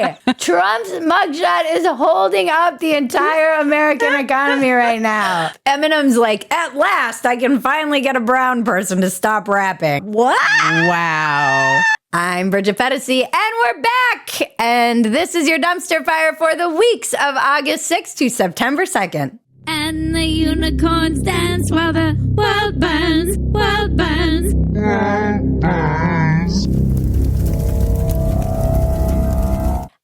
why. Trump's mugshot is holding up the entire American economy right now. Eminem's like, at last, I can finally get a brown person to stop rapping. What? Wow. I'm Bridget Phetasy, and we're back. And this is your dumpster fire for the weeks of August 6th to September 2nd. And the unicorns dance while the world burns, world burns.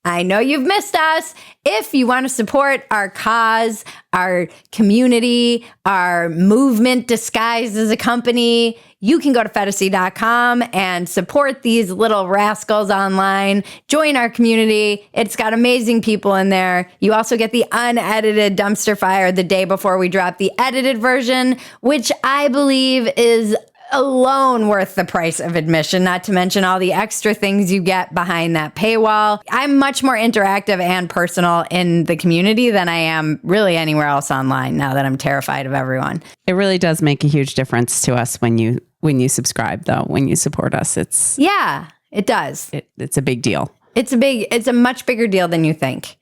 I know you've missed us. If you want to support our cause, our community, our movement disguised as a company, you can go to Phetasy.com and support these little rascals online. Join our community. It's got amazing people in there. You also get the unedited dumpster fire the day before we drop the edited version, which I believe is alone worth the price of admission, not to mention all the extra things you get behind that paywall. I'm much more interactive and personal in the community than I am really anywhere else online now that I'm terrified of everyone. It really does make a huge difference to us when you subscribe, though, when you support us. Yeah, it does. It's a big deal. It's a much bigger deal than you think.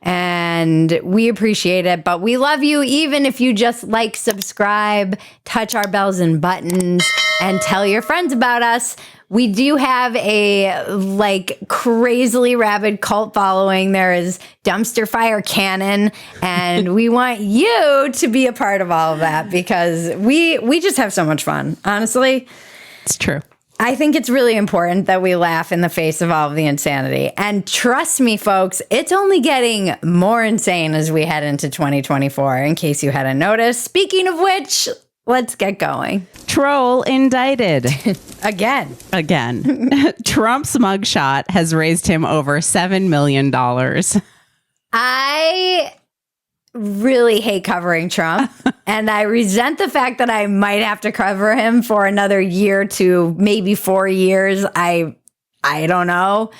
And we appreciate it, but we love you even if you just like, subscribe, touch our bells and buttons, and tell your friends about us. We do have a crazily rabid cult following. There is dumpster fire canon, and we want you to be a part of all of that because we just have so much fun, honestly. It's true. I think it's really important that we laugh in the face of all of the insanity. And trust me, folks, it's only getting more insane as we head into 2024, in case you hadn't noticed. Speaking of which, let's get going. Troll-Indicted. Again. Trump's mugshot has raised him over $7 million. I really hate covering Trump, and I resent the fact that I might have to cover him for another year to maybe 4 years. I don't know.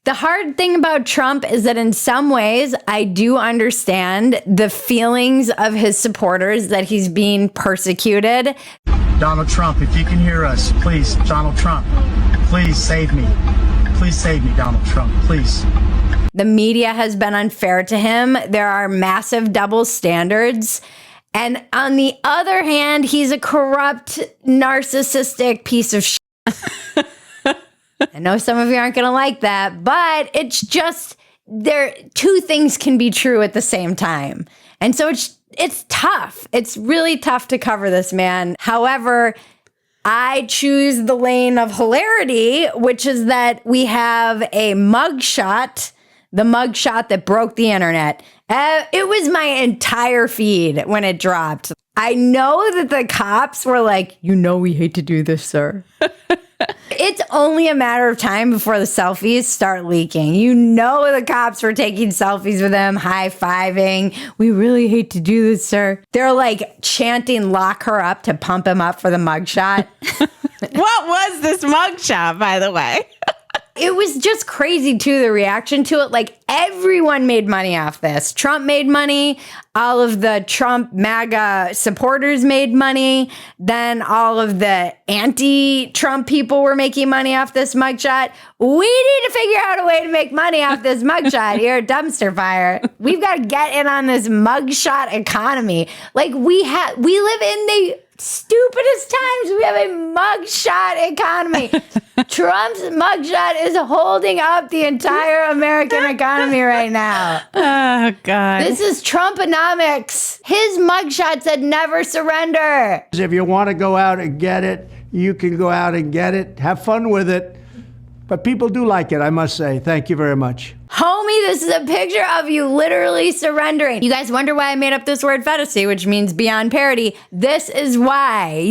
The hard thing about Trump is that in some ways I do understand the feelings of his supporters that he's being persecuted. Donald Trump, if you can hear us, please, Donald Trump, please save me. Please save me, Donald Trump, please. The media has been unfair to him. There are massive double standards. And on the other hand, he's a corrupt, narcissistic piece of shit. I know some of you aren't going to like that, but it's just two things can be true at the same time. And so it's tough. It's really tough to cover this man. However, I choose the lane of hilarity, which is that we have a mugshot. The mugshot that broke the internet. It was my entire feed when it dropped. I know that the cops were like, we hate to do this, sir. It's only a matter of time before the selfies start leaking. The cops were taking selfies with him, high-fiving. We really hate to do this, sir. They're like chanting, lock her up to pump him up for the mugshot. What was this mugshot, by the way? It was just crazy, too, the reaction to it. Like, everyone made money off this. Trump made money. All of the Trump MAGA supporters made money. Then all of the anti-Trump people were making money off this mugshot. We need to figure out a way to make money off this mugshot here at Dumpster Fire. We've got to get in on this mugshot economy. Like, we live in the stupidest times. We have a mugshot economy. Trump's mugshot is holding up the entire American economy right now. Oh, God. This is Trumponomics. His mugshot said never surrender. If you want to go out and get it, you can go out and get it. Have fun with it. But people do like it, I must say. Thank you very much. Homie, this is a picture of you literally surrendering. You guys wonder why I made up this word Phetasy, which means beyond parody. This is why.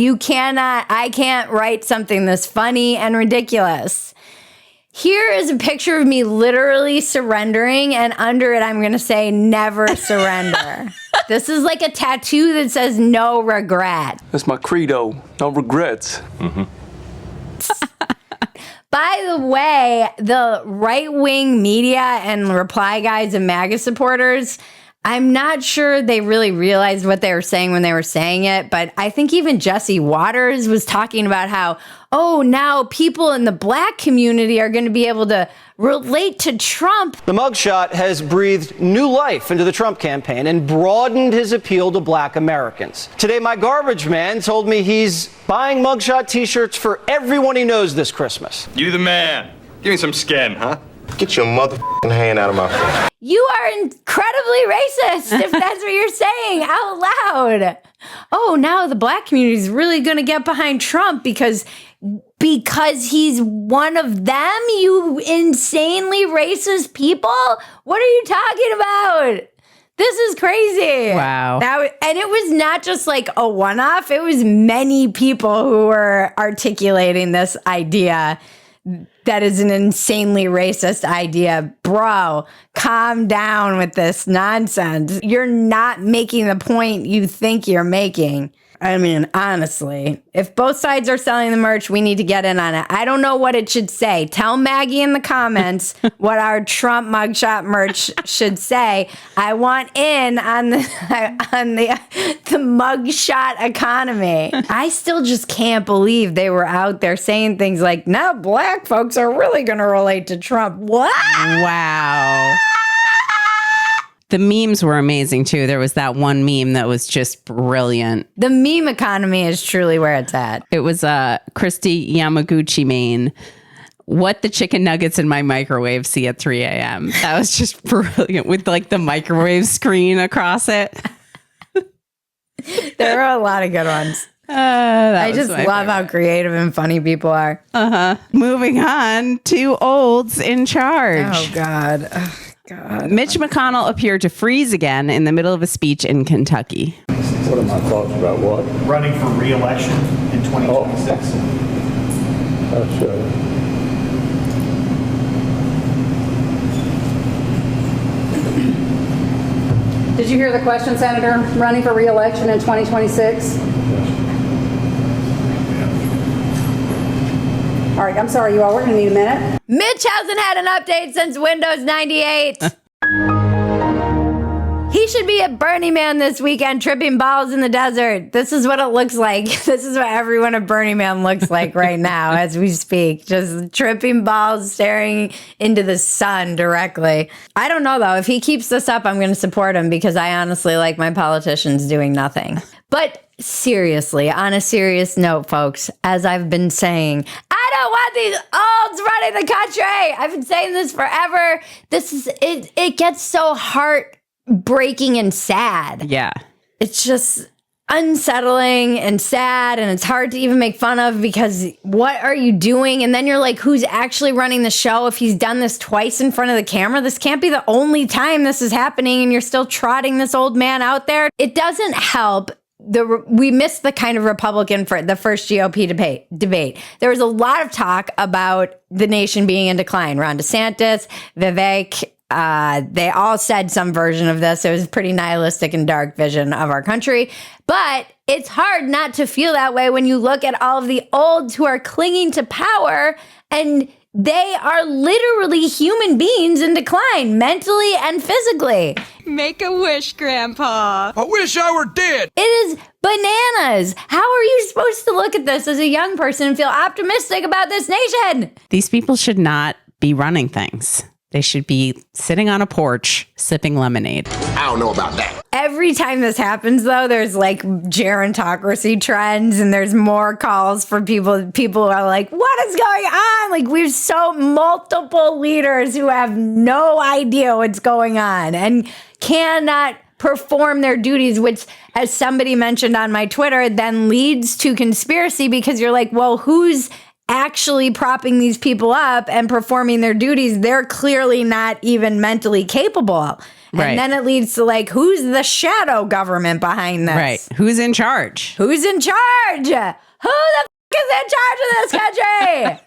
I can't write something this funny and ridiculous. Here is a picture of me literally surrendering, and under it I'm going to say never surrender. This is like a tattoo that says no regret. That's my credo. No regrets. Mm-hmm. By the way, the right-wing media and reply guys and MAGA supporters, I'm not sure they really realized what they were saying when they were saying it, but I think even Jesse Waters was talking about how, oh, now people in the black community are going to be able to relate to Trump. The mugshot has breathed new life into the Trump campaign and broadened his appeal to black Americans. Today, my garbage man told me he's buying mugshot t-shirts for everyone he knows this Christmas. You the man. Give me some skin, huh? Get your motherfucking hand out of my face. You are incredibly racist if that's what you're saying out loud. Oh, now the black community is really going to get behind Trump because he's one of them, you insanely racist people? What are you talking about? This is crazy. Wow. And it was not just like a one-off. It was many people who were articulating this idea that is an insanely racist idea. Bro, calm down with this nonsense. You're not making the point you think you're making. I mean, honestly, if both sides are selling the merch, we need to get in on it. I don't know what it should say. Tell Maggie in the comments what our Trump mugshot merch should say. I want in on the mugshot economy. I still just can't believe they were out there saying things like, now black folks are really going to relate to Trump. What? Wow. The memes were amazing, too. There was that one meme that was just brilliant. The meme economy is truly where it's at. It was Christy Yamaguchi, Maine. What the chicken nuggets in my microwave see at 3 a.m. That was just brilliant with like the microwave screen across it. There are a lot of good ones. I just love how creative and funny people are. Moving on to olds in charge. Oh, God. God. Mitch McConnell appeared to freeze again in the middle of a speech in Kentucky. What are my thoughts about what? Running for re-election in 2026. Did you hear the question, Senator? Running for re-election in 2026? All right, I'm sorry, you all. We're going to need a minute. Mitch hasn't had an update since Windows 98. He should be at Burning Man this weekend tripping balls in the desert. This is what it looks like. This is what everyone at Burning Man looks like right now as we speak. Just tripping balls, staring into the sun directly. I don't know, though. If he keeps this up, I'm going to support him because I honestly like my politicians doing nothing. But seriously, on a serious note, folks, as I've been saying, I don't want these olds running the country. I've been saying this forever. It gets so heartbreaking and sad. Yeah. It's just unsettling and sad, and it's hard to even make fun of because what are you doing? And then you're like, who's actually running the show? If he's done this twice in front of the camera, this can't be the only time this is happening, and you're still trotting this old man out there. It doesn't help. We missed the kind of Republican for the first GOP debate. There was a lot of talk about the nation being in decline. Ron DeSantis, Vivek, they all said some version of this. It was a pretty nihilistic and dark vision of our country. But it's hard not to feel that way when you look at all of the olds who are clinging to power, and they are literally human beings in decline, mentally and physically. Make a wish, Grandpa. I wish I were dead. It is bananas. How are you supposed to look at this as a young person and feel optimistic about this nation? These people should not be running things. They should be sitting on a porch, sipping lemonade. I don't know about that. Every time this happens, though, there's like gerontocracy trends, and there's more calls for people. People are like, what is going on? Like, we've so multiple leaders who have no idea what's going on and cannot perform their duties, which, as somebody mentioned on my Twitter, then leads to conspiracy because you're like, well, who's actually propping these people up and performing their duties? They're clearly not even mentally capable. Right. And then it leads to like, who's the shadow government behind this? Right. Who's in charge? Who's in charge? Who the is in charge of this country?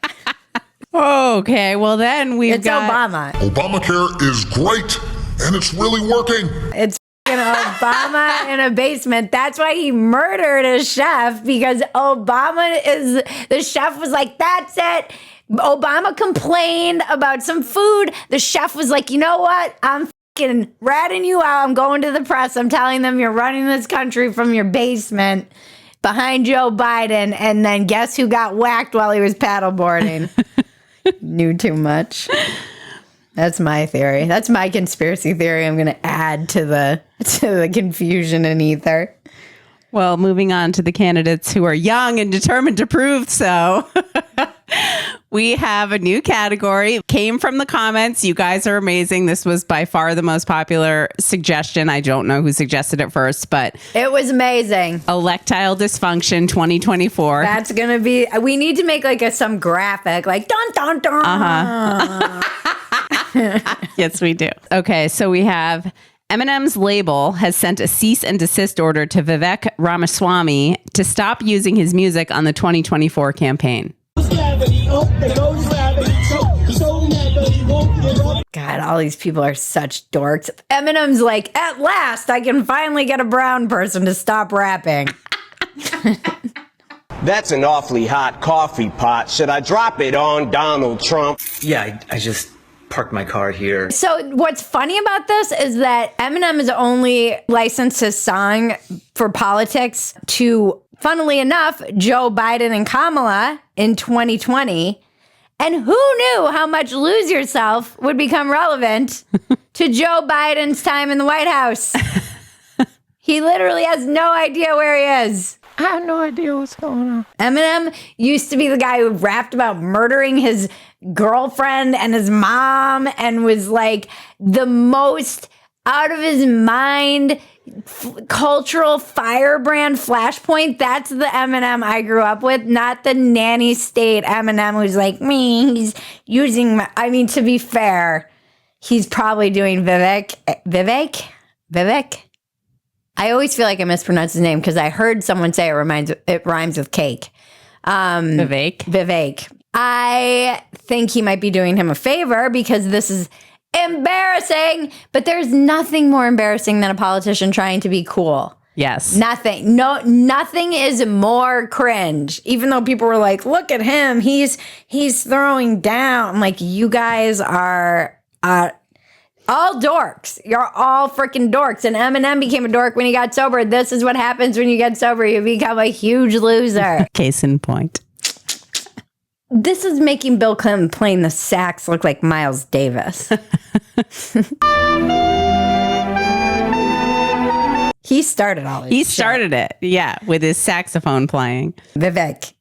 Okay, well then we've got Obama. Obamacare is great, and it's really working. It's Obama in a basement. That's why he murdered his chef, because the chef was like, that's it. Obama complained about some food. The chef was like, you know what? I'm fucking ratting you out. I'm going to the press. I'm telling them you're running this country from your basement. behind Joe Biden, and then guess who got whacked while he was paddleboarding? Knew too much. That's my theory. That's my conspiracy theory. I'm going to add to the confusion and ether. Well, moving on to the candidates who are young and determined to prove so. We have a new category. Came from the comments. You guys are amazing. This was by far the most popular suggestion. I don't know who suggested it first, but it was amazing. Electile Dysfunction 2024. That's going to be, we need to make like some graphic, like dun dun dun. Yes, we do. Okay, so we have Eminem's label has sent a cease and desist order to Vivek Ramaswamy to stop using his music on the 2024 campaign. God, all these people are such dorks. Eminem's like, at last, I can finally get a brown person to stop rapping. That's an awfully hot coffee pot. Should I drop it on Donald Trump? Yeah, I just parked my car here. So what's funny about this is that Eminem has only licensed his song for politics to, funnily enough, Joe Biden and Kamala in 2020. And who knew how much Lose Yourself would become relevant to Joe Biden's time in the White House? He literally has no idea where he is. I have no idea what's going on. Eminem used to be the guy who rapped about murdering his girlfriend and his mom and was like the most out of his mind cultural firebrand flashpoint. That's the Eminem I grew up with, not the nanny state Eminem who's like, me, he's using my, I mean, to be fair, he's probably doing Vivek. I always feel like I mispronounce his name because I heard someone say it rhymes with cake. Vivek. I think he might be doing him a favor because this is embarrassing, but there's nothing more embarrassing than a politician trying to be cool. Yes. Nothing. No, nothing is more cringe. Even though people were like, look at him, he's throwing down. I'm like, you guys are all dorks. You're all freaking dorks. And Eminem became a dork when he got sober. This is what happens when you get sober. You become a huge loser. Case in point. This is making Bill Clinton playing the sax look like Miles Davis. He started all this. He started it, yeah, with his saxophone playing. Vivek.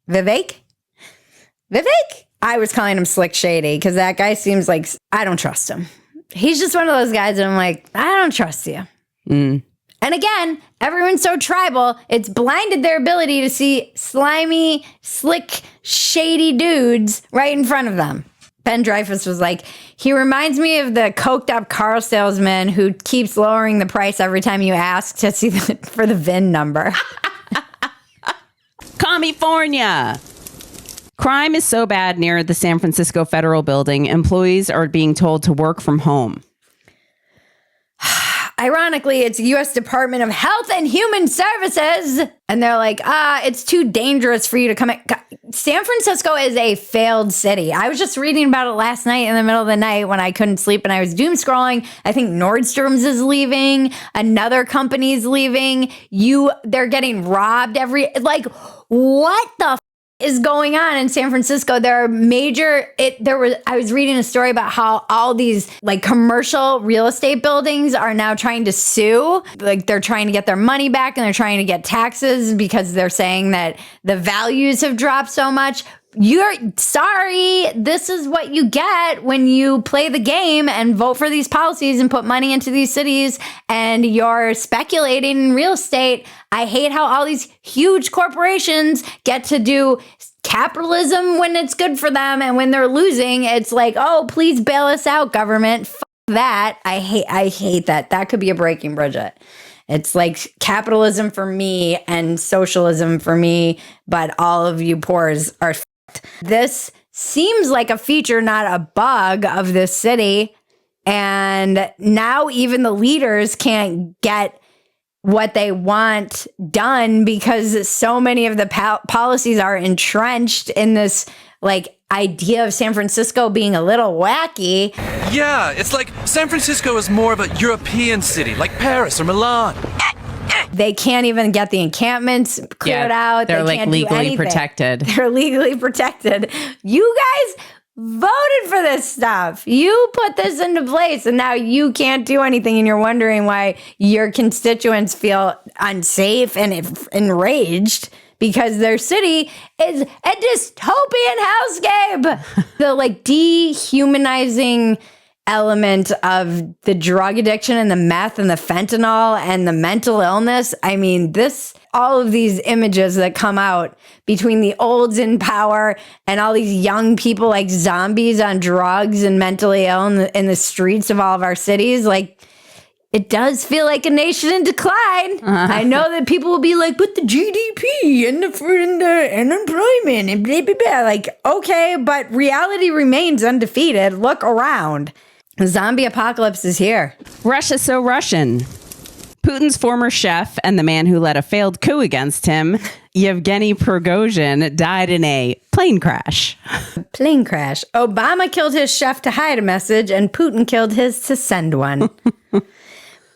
I was calling him Slick Shady because that guy seems like, I don't trust him. He's just one of those guys that I'm like, I don't trust you. And again, everyone's so tribal, it's blinded their ability to see slimy, slick, shady dudes right in front of them. Ben Dreyfuss was like, he reminds me of the coked up car salesman who keeps lowering the price every time you ask to see for the VIN number. Commiefornia. Crime is so bad near the San Francisco Federal Building, employees are being told to work from home. Ironically, it's U.S. Department of Health and Human Services. And they're like, it's too dangerous for you to come in. San Francisco is a failed city. I was just reading about it last night in the middle of the night when I couldn't sleep and I was doom scrolling. I think Nordstrom's is leaving. Another company's leaving. They're getting robbed what the is going on in San Francisco? There are I was reading a story about how all these like commercial real estate buildings are now trying to sue. Like they're trying to get their money back and they're trying to get taxes because they're saying that the values have dropped so much. You're sorry. This is what you get when you play the game and vote for these policies and put money into these cities and you're speculating in real estate. I hate how all these huge corporations get to do capitalism when it's good for them. And when they're losing, it's like, oh, please bail us out, government. F that. I hate that. That could be a breaking, Bridget. It's like capitalism for me and socialism for me, but all of you poors are f***ed. This seems like a feature, not a bug of this city. And now even the leaders can't get what they want done because so many of the policies are entrenched in this like idea of San Francisco being a little wacky. Yeah, it's like San Francisco is more of a European city, like Paris or Milan. They can't even get the encampments cleared out. They're they like can't legally protected. They're legally protected. You guys voted for this stuff. You put this into place, and now you can't do anything, and you're wondering why your constituents feel unsafe and enraged because their city is a dystopian hellscape. The like dehumanizing element of the drug addiction and the meth and the fentanyl and the mental illness. I mean, all of these images that come out between the olds in power and all these young people like zombies on drugs and mentally ill in the streets of all of our cities, like, it does feel like a nation in decline. I know that people will be like, but the GDP and the unemployment and blah, blah, blah. Like, okay, but reality remains undefeated. Look around. The zombie apocalypse is here. Russia's so Russian. Putin's former chef and the man who led a failed coup against him, Yevgeny Prigozhin, died in a plane crash. Plane crash. Obama killed his chef to hide a message, and Putin killed his to send one.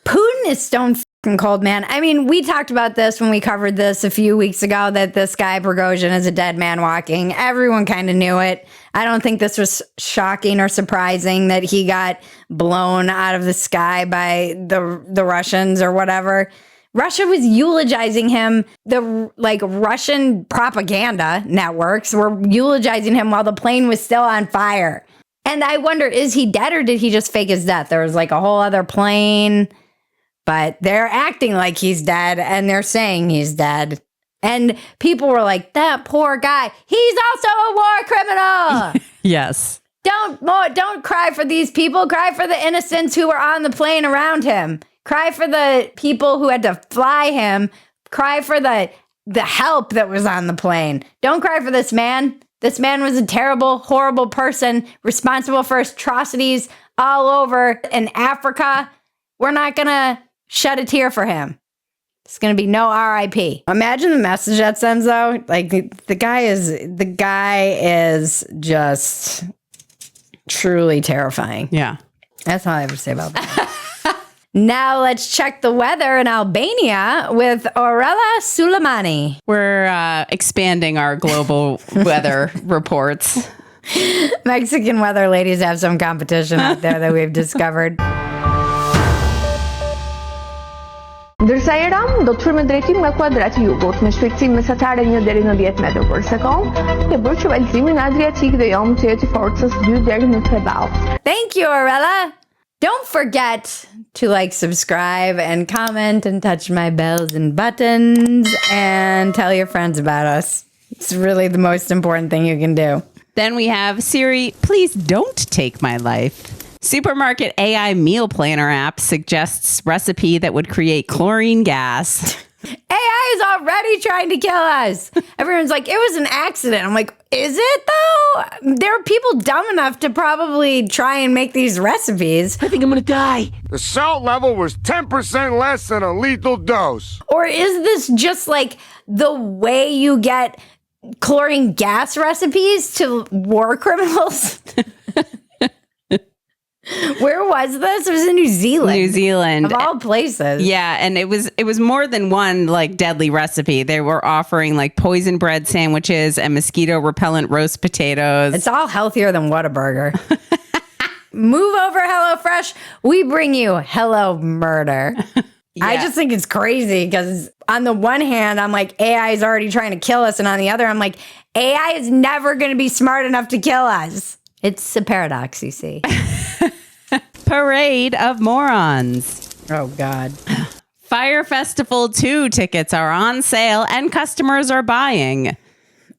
Putin is stone fucking cold, man. I mean, we talked about this when we covered this a few weeks ago, that this guy Prigozhin is a dead man walking. Everyone kind of knew it. I don't think this was shocking or surprising that he got blown out of the sky by the Russians or whatever. Russia was eulogizing him. The Russian propaganda networks were eulogizing him while the plane was still on fire. And I wonder, is he dead or did he just fake his death? There was like a whole other plane, but they're acting like he's dead and they're saying he's dead. And people were like, that poor guy, he's also a war criminal. Yes. Don't cry for these people. Cry for the innocents who were on the plane around him. Cry for the people who had to fly him. Cry for the help that was on the plane. Don't cry for this man. This man was a terrible, horrible person responsible for atrocities all over in Africa. We're not going to shed a tear for him. It's going to be no RIP. Imagine the message that sends, though. Like, the guy is just truly terrifying. Yeah. That's all I have to say about that. Now let's check the weather in Albania with Orella Suleimani. We're expanding our global weather reports. Mexican weather ladies have some competition out there that we've discovered. Ndërsa do të me drejtim nga kuadrati jugut me shpejtësi mesatare 1 deri në 10 metra për sekond, ke bërë që valzimin adriatik dhe jom të jetë forcës 2 deri në 3 ballë. Thank you, Orella. Don't forget to subscribe and comment and touch my bells and buttons and tell your friends about us. It's really the most important thing you can do. Then we have Siri, please don't take my life. Supermarket AI meal planner app suggests recipe that would create chlorine gas. AI is already trying to kill us. Everyone's like, it was an accident. I'm like, is it though? There are people dumb enough to probably try and make these recipes. I think I'm gonna die. The salt level was 10% less than a lethal dose. Or is this just like the way you get chlorine gas recipes to war criminals? Where was this? It was in New Zealand. New Zealand. Of all places. Yeah, and it was more than one deadly recipe. They were offering poison bread sandwiches and mosquito repellent roast potatoes. It's all healthier than Whataburger. Move over, HelloFresh. We bring you Hello Murder. Yeah. I just think it's crazy because on the one hand, I'm like, AI is already trying to kill us. And on the other, I'm like, AI is never going to be smart enough to kill us. It's a paradox, you see. Parade of Morons. Oh, God. Fire Festival 2 tickets are on sale and customers are buying.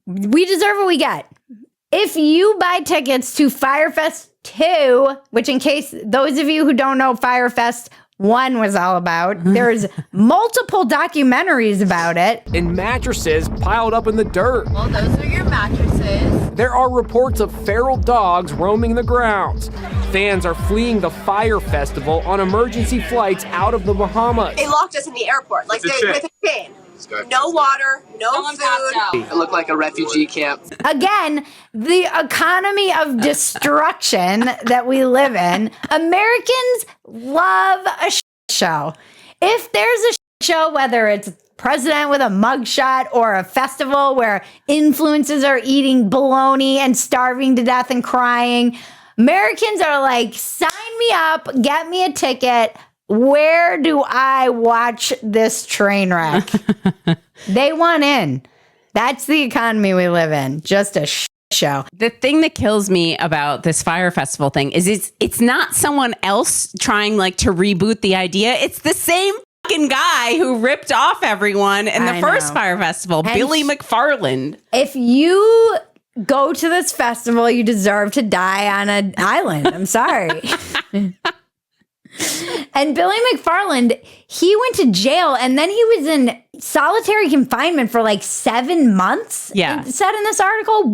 We deserve what we get. If you buy tickets to Firefest 2, which in case those of you who don't know Firefest 1 was all about, there's multiple documentaries about it. And mattresses piled up in the dirt. Well, those are your mattresses. There are reports of feral dogs roaming the grounds. Fans are fleeing the Fire Festival on emergency flights out of the Bahamas. They locked us in the airport, with a chain. No water, no food. It looked like a refugee camp. Again, the economy of destruction that we live in. Americans love a show. If there's a show, whether it's president with a mugshot or a festival where influencers are eating bologna and starving to death and crying. Americans are like, sign me up, get me a ticket. Where do I watch this train wreck? They want in. That's the economy we live in. Just a show. The thing that kills me about this Fire Festival thing is it's not someone else trying like to reboot the idea. It's the same fucking guy who ripped off everyone in the first Fire Festival, and Billy McFarland. If you go to this festival, you deserve to die on an island. I'm sorry. And Billy McFarland, he went to jail and then he was in solitary confinement for like 7 months. Yeah. It said in this article,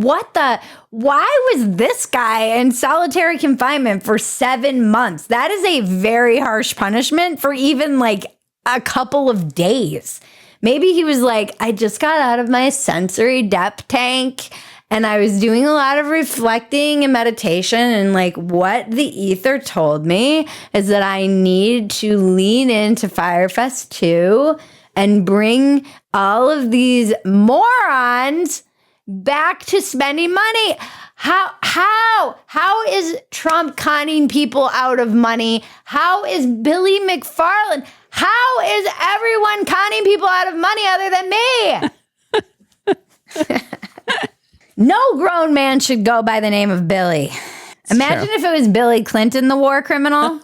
why was this guy in solitary confinement for 7 months? That is a very harsh punishment for even like a couple of days. Maybe he was like, I just got out of my sensory depth tank and I was doing a lot of reflecting and meditation, and like what the ether told me is that I need to lean into Firefest 2 and bring all of these morons back to spending money. How is Trump conning people out of money? How is Billy McFarland? How is everyone conning people out of money other than me? No grown man should go by the name of Billy. Imagine if it was Billy Clinton, the war criminal.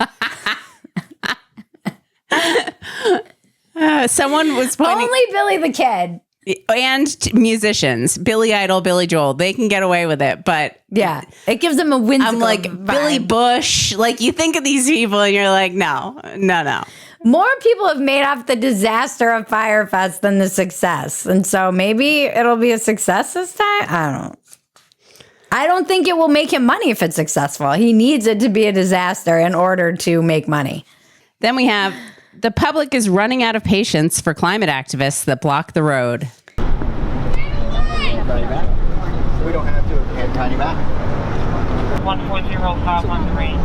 Someone was pointing... Only Billy the Kid. And musicians, Billy Idol, Billy Joel, they can get away with it, but yeah, it gives them a whimsical I'm like vibe. Billy Bush, like you think of these people and you're like, no. More people have made off the disaster of Firefest than the success, and so maybe it'll be a success this time. I don't think it will make him money if it's successful. He needs it to be a disaster in order to make money. Then we have the public is running out of patience for climate activists that block the road. We don't have to. Hand tiny back. 140513.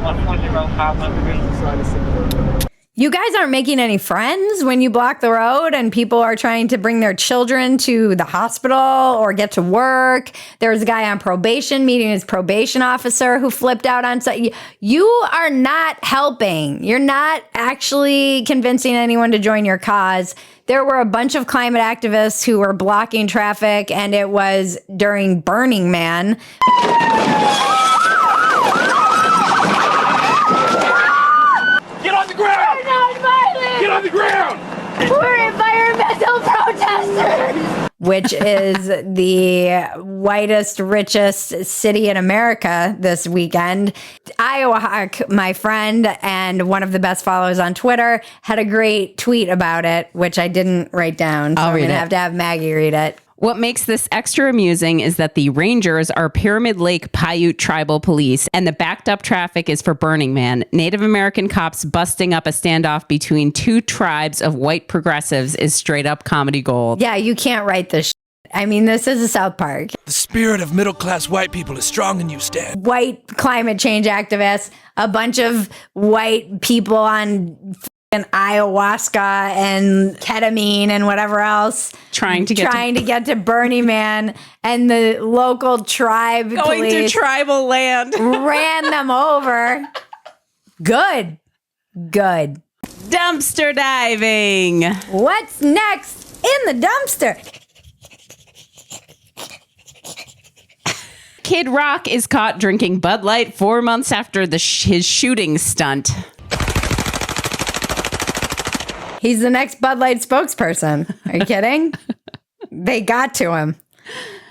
140513. You guys aren't making any friends when you block the road and people are trying to bring their children to the hospital or get to work. There was a guy on probation meeting his probation officer who flipped out on site. You are not helping. You're not actually convincing anyone to join your cause. There were a bunch of climate activists who were blocking traffic, and it was during Burning Man. Get on the ground! We're not violent! Get on the ground! We're environmental protesters! Which is the whitest, richest city in America this weekend. Iowa Hawk, my friend and one of the best followers on Twitter, had a great tweet about it, which I didn't write down. So I'm going to have Maggie read it. What makes this extra amusing is that the Rangers are Pyramid Lake Paiute tribal police, and the backed up traffic is for Burning Man. Native American cops busting up a standoff between two tribes of white progressives is straight up comedy gold. Yeah, you can't write this shit. I mean, this is a South Park. The spirit of middle-class white people is strong in you, Stan. White climate change activists, a bunch of white people on ayahuasca and ketamine and whatever else trying to get to Burning Man, and the local tribe going police to tribal land ran them over. Good dumpster diving. What's next in the dumpster? Kid Rock is caught drinking Bud Light 4 months after his shooting stunt. He's the next Bud Light spokesperson. Are you kidding? They got to him.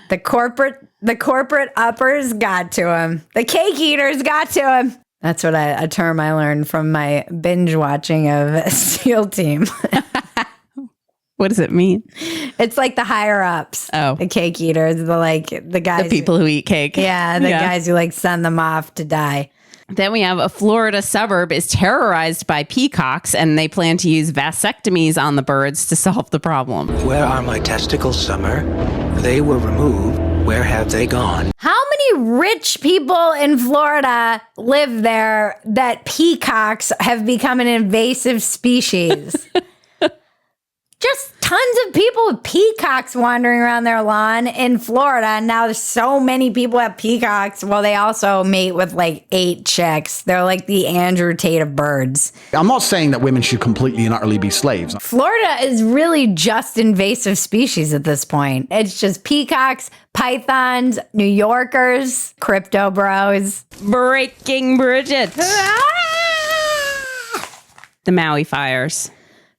The corporate uppers got to him. The cake eaters got to him. That's what a term I learned from my binge watching of SEAL Team. What does it mean? It's like the higher ups. Oh, the cake eaters, the guys, the people who eat cake. Yeah, the guys who like send them off to die. Then we have a Florida suburb is terrorized by peacocks, and they plan to use vasectomies on the birds to solve the problem. Where are my testicles, Summer? They were removed. Where have they gone? How many rich people in Florida live there that peacocks have become an invasive species? just tons of people with peacocks wandering around their lawn in Florida. And now there's so many people have peacocks. Well, they also mate with like 8 chicks. They're like the Andrew Tate of birds. I'm not saying that women should completely and utterly be slaves. Florida is really just invasive species at this point. It's just peacocks, pythons, New Yorkers, crypto bros. Breaking Bridget. The Maui fires.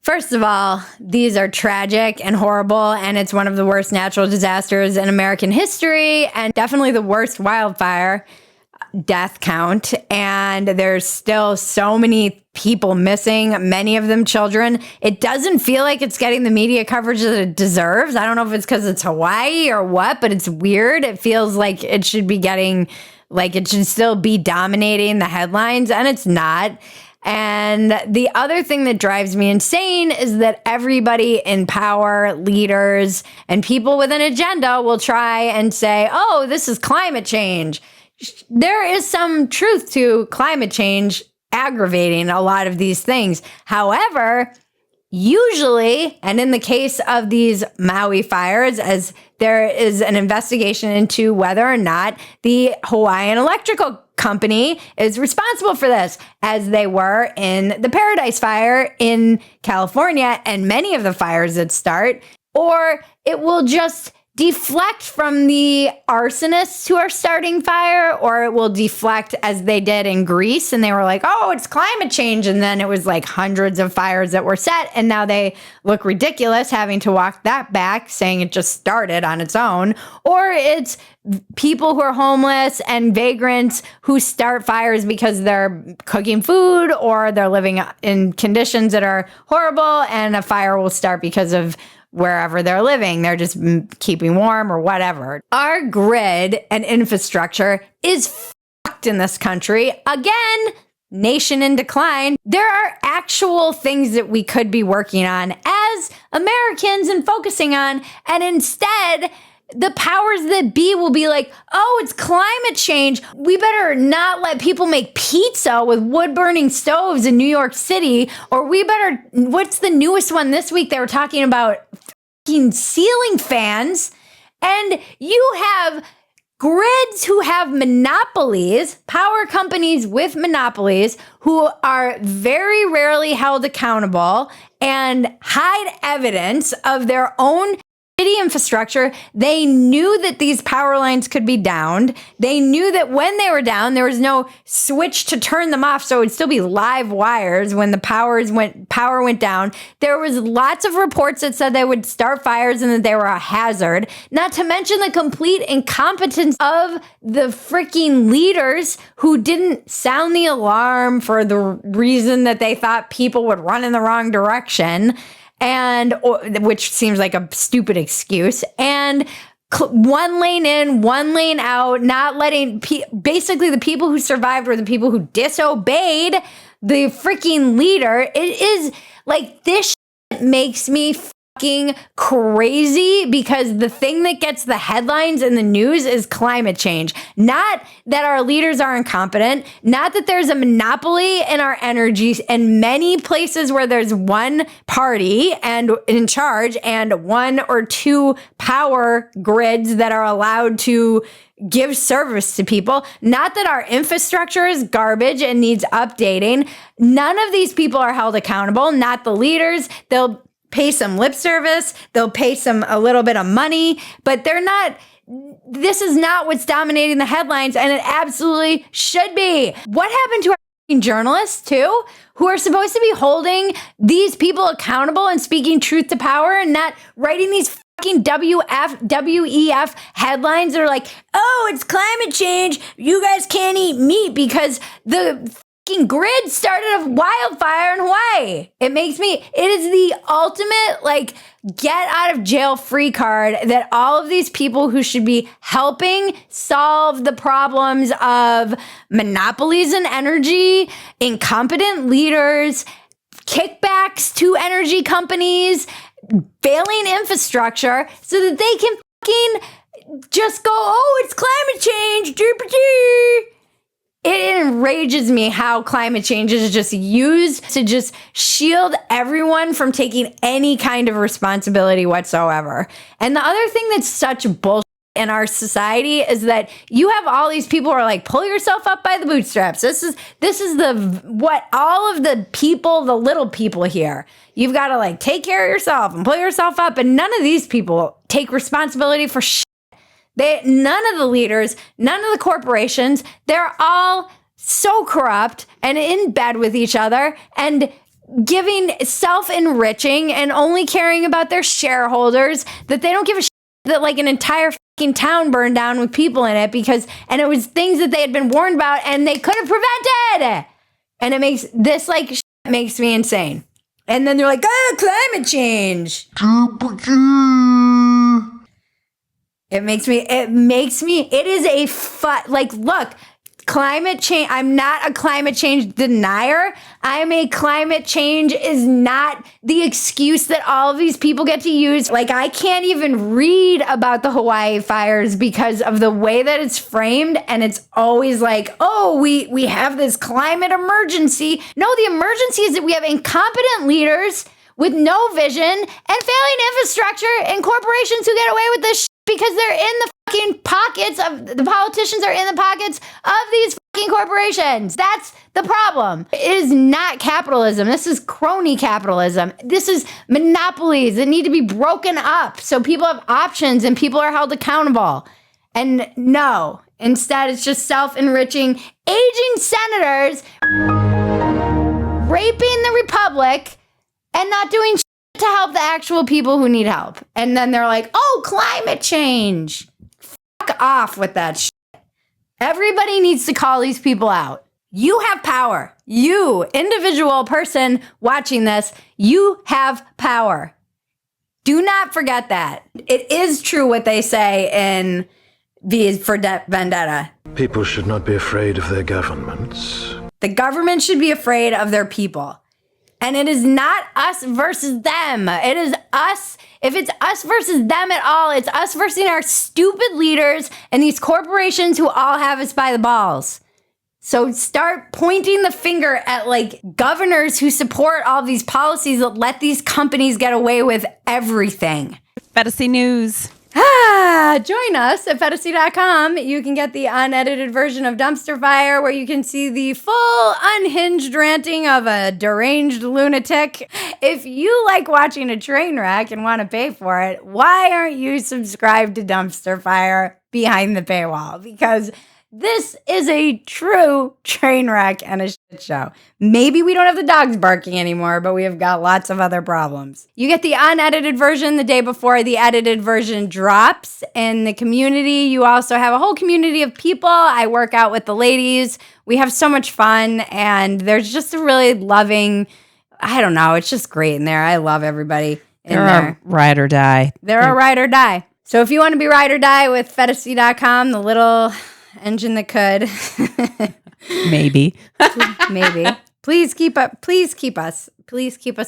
First of all, these are tragic and horrible, and it's one of the worst natural disasters in American history, and definitely the worst wildfire death count. And there's still so many people missing, many of them children. It doesn't feel like it's getting the media coverage that it deserves. I don't know if it's because it's Hawaii or what, but it's weird. It feels like it should be getting, like it should still be dominating the headlines, and it's not. And the other thing that drives me insane is that everybody in power, leaders, and people with an agenda will try and say, oh, this is climate change. There is some truth to climate change aggravating a lot of these things. However, usually, and in the case of these Maui fires, as there is an investigation into whether or not the Hawaiian Electrical Company is responsible for this, as they were in the Paradise Fire in California and many of the fires that start, or it will just deflect from the arsonists who are starting fire, or it will deflect as they did in Greece. And they were like, oh, it's climate change. And then it was like hundreds of fires that were set. And now they look ridiculous having to walk that back, saying it just started on its own. Or it's people who are homeless and vagrants who start fires because they're cooking food or they're living in conditions that are horrible, and a fire will start because of wherever they're living. They're just keeping warm or whatever. Our grid and infrastructure is fucked in this country. Again, nation in decline. There are actual things that we could be working on as Americans and focusing on, and instead, the powers that be will be like, oh, it's climate change. We better not let people make pizza with wood-burning stoves in New York City. Or we better, what's the newest one this week? They were talking about fucking ceiling fans. And you have grids who have monopolies, power companies with monopolies, who are very rarely held accountable and hide evidence of their own city infrastructure. They knew that these power lines could be downed. They knew that when they were down, there was no switch to turn them off, so it would still be live wires when the power went down. There was lots of reports that said they would start fires and that they were a hazard. Not to mention the complete incompetence of the freaking leaders who didn't sound the alarm for the reason that they thought people would run in the wrong direction. Which seems like a stupid excuse, and one lane in, one lane out, not letting basically the people who survived were the people who disobeyed the freaking leader. It is like, this shit makes me fucking crazy, because the thing that gets the headlines in the news is climate change. Not that our leaders are incompetent, not that there's a monopoly in our energy, and many places where there's one party and in charge and 1 or 2 power grids that are allowed to give service to people. Not that our infrastructure is garbage and needs updating. None of these people are held accountable, not the leaders. They'll pay some lip service, they'll pay a little bit of money, but they're not, this is not what's dominating the headlines, and it absolutely should be. What happened to our journalists too, who are supposed to be holding these people accountable and speaking truth to power, and not writing these fucking WEF headlines that are like, oh, it's climate change, you guys can't eat meat because the grid started a wildfire in Hawaii. It is the ultimate, like, get out of jail free card that all of these people who should be helping solve the problems of monopolies in energy, incompetent leaders, kickbacks to energy companies, failing infrastructure, so that they can fucking just go, oh, it's climate change, it enrages me how climate change is just used to just shield everyone from taking any kind of responsibility whatsoever. And the other thing that's such bullshit in our society is that you have all these people who are like, pull yourself up by the bootstraps. This is what all of the people, the little people here, you've got to like take care of yourself and pull yourself up. And none of these people take responsibility for shit. None of the leaders, none of the corporations, they're all so corrupt and in bed with each other and giving self-enriching and only caring about their shareholders that they don't give a shit that like an entire fucking town burned down with people in it and it was things that they had been warned about and they could have prevented. And it makes this like shit makes me insane. And then they're like, climate change. It is look, climate change, I'm not a climate change denier. Climate change is not the excuse that all of these people get to use. Like, I can't even read about the Hawaii fires because of the way that it's framed. And it's always like, oh, we have this climate emergency. No, the emergency is that we have incompetent leaders with no vision and failing infrastructure and corporations who get away with this shit because they're in the fucking pockets of the politicians are in the pockets of these fucking corporations. That's the problem. It is not capitalism. This is crony capitalism. This is monopolies that need to be broken up so people have options and people are held accountable. And no, instead it's just self-enriching, aging senators raping the republic and not doing shit to help the actual people who need help. And then they're like, oh, climate change. Fuck off with that shit. Everybody needs to call these people out. You have power. You, individual person watching this, you have power. Do not forget that. It is true what they say in V for Vendetta. People should not be afraid of their governments. The government should be afraid of their people. And it is not us versus them. It is us. If it's us versus them at all, it's us versus our stupid leaders and these corporations who all have us by the balls. So start pointing the finger at like governors who support all these policies that let these companies get away with everything. Phetasy News. Join us at Phetasy.com. You can get the unedited version of Dumpster Fire where you can see the full unhinged ranting of a deranged lunatic. If you like watching a train wreck and want to pay for it, why aren't you subscribed to Dumpster Fire behind the paywall? Because this is a true train wreck and a shit show. Maybe we don't have the dogs barking anymore, but we have got lots of other problems. You get the unedited version the day before the edited version drops. In the community, you also have a whole community of people. I work out with the ladies. We have so much fun, and there's just a really loving, I don't know, it's just great in there. I love everybody in there. They're ride or die. They're a ride or die. So if you want to be ride or die with Phetasy.com, the little engine that could. Maybe. Please keep us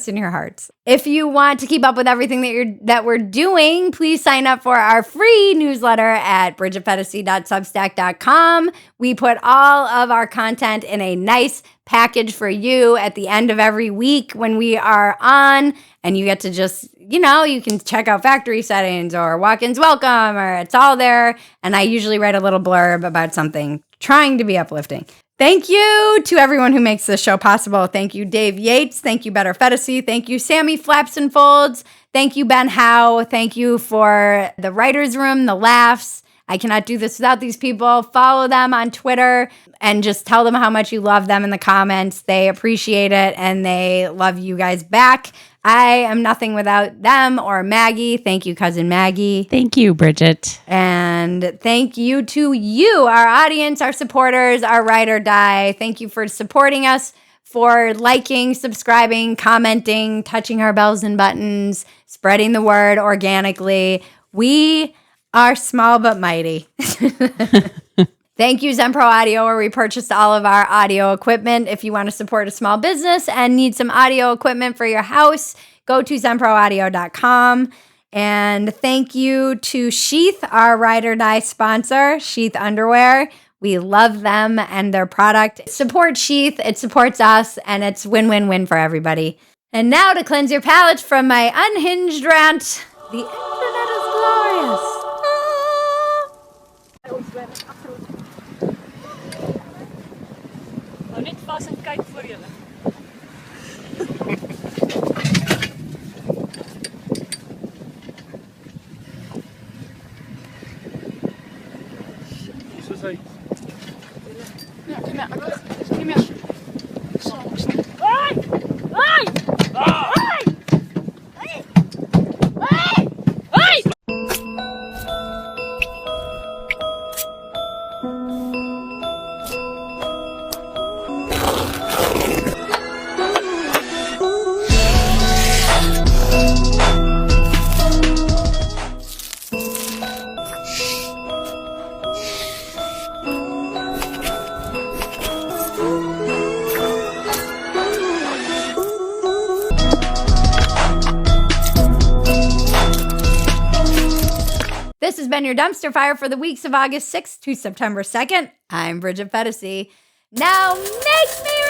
in your hearts. If you want to keep up with everything that we're doing, please sign up for our free newsletter at bridgetphetasy.substack.com. We put all of our content in a nice package for you at the end of every week when we are on, and you get to just, you can check out factory settings or walk-ins welcome, or it's all there. And I usually write a little blurb about something trying to be uplifting. Thank you to everyone who makes this show possible. Thank you, Dave Yates. Thank you, Better Phetasy. Thank you, Sammy Flaps and Folds. Thank you, Ben Howe. Thank you for the writer's room, the laughs. I cannot do this without these people. Follow them on Twitter and just tell them how much you love them in the comments. They appreciate it and they love you guys back. I am nothing without them or Maggie. Thank you, Cousin Maggie. Thank you, Bridget. And thank you to you, our audience, our supporters, our ride or die. Thank you for supporting us, for liking, subscribing, commenting, touching our bells and buttons, spreading the word organically. We are small but mighty. Thank you, Zenpro Audio, where we purchased all of our audio equipment. If you want to support a small business and need some audio equipment for your house, go to zenproaudio.com. And thank you to Sheath, our ride or die sponsor, Sheath Underwear. We love them and their product. It supports Sheath, it supports us, and it's win-win-win for everybody. And now to cleanse your palate from my unhinged rant, the internet is glorious. Nou net vas en kyk voor julle. Soos hy. Ja, kom hier. Kom hier. Hey! Hey! Hey! Hey! Hey! This has been your dumpster fire for the weeks of August 6th to September 2nd. I'm Bridget Phetasy. Now make me